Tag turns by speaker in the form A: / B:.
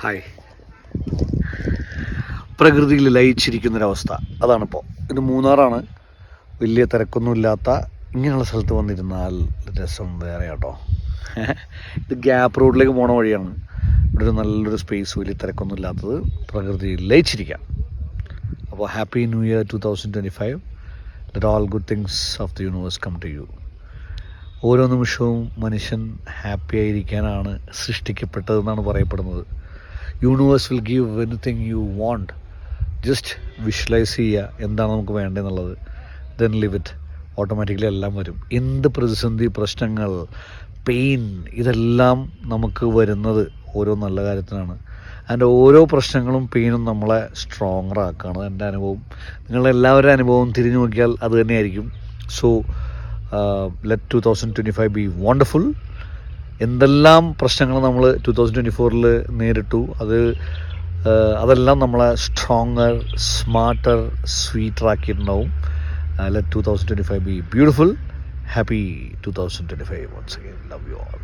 A: Hi. പ്രകൃതിയിൽ ലയിച്ചിരിക്കുന്നൊരവസ്ഥ അതാണിപ്പോൾ. ഇത് മൂന്നാറാണ്. വലിയ തിരക്കൊന്നുമില്ലാത്ത ഇങ്ങനെയുള്ള സ്ഥലത്ത് വന്നിരുന്നാൽ രസം വേറെ കേട്ടോ. ഇത് ഗ്യാപ്പ് റോഡിലേക്ക് പോണ വഴിയാണ്. ഇവിടെ ഒരു നല്ലൊരു സ്പേസ്, വലിയ തിരക്കൊന്നും ഇല്ലാത്തത്, പ്രകൃതിയിൽ ലയിച്ചിരിക്കാം. അപ്പോൾ happy new year 2025. Let all good things of the universe come to you. ഓരോ നിമിഷവും മനുഷ്യൻ ഹാപ്പി ആയിരിക്കാനാണ് സൃഷ്ടിക്കപ്പെട്ടതെന്നാണ് പറയപ്പെടുന്നത്. Universe will give anything you want. Just visualise ചെയ്യുക എന്താണ് നമുക്ക് വേണ്ടതെന്നുള്ളത്, ദെൻ ലിവ് ഇറ്റ്. ഓട്ടോമാറ്റിക്കലി എല്ലാം വരും. എന്ത് പ്രതിസന്ധി, പ്രശ്നങ്ങൾ, പെയിൻ, ഇതെല്ലാം നമുക്ക് വരുന്നത് ഓരോ നല്ല കാര്യത്തിനാണ്. അതിൻ്റെ ഓരോ പ്രശ്നങ്ങളും പെയിനും നമ്മളെ സ്ട്രോങ്ങർ ആക്കുകയാണ്. എൻ്റെ അനുഭവം, നിങ്ങളുടെ എല്ലാവരുടെ അനുഭവം തിരിഞ്ഞു നോക്കിയാൽ അത് തന്നെയായിരിക്കും. So let 2025 be wonderful. എന്തെല്ലാം പ്രശ്നങ്ങൾ നമ്മൾ 2024 നേരിട്ടു, അതെല്ലാം നമ്മളെ സ്ട്രോങ്ങർ, സ്മാർട്ടർ, സ്വീറ്റർ ആക്കിയിട്ടുണ്ടാവും. Let 2025 be beautiful. Happy 2025 once again. Love you all.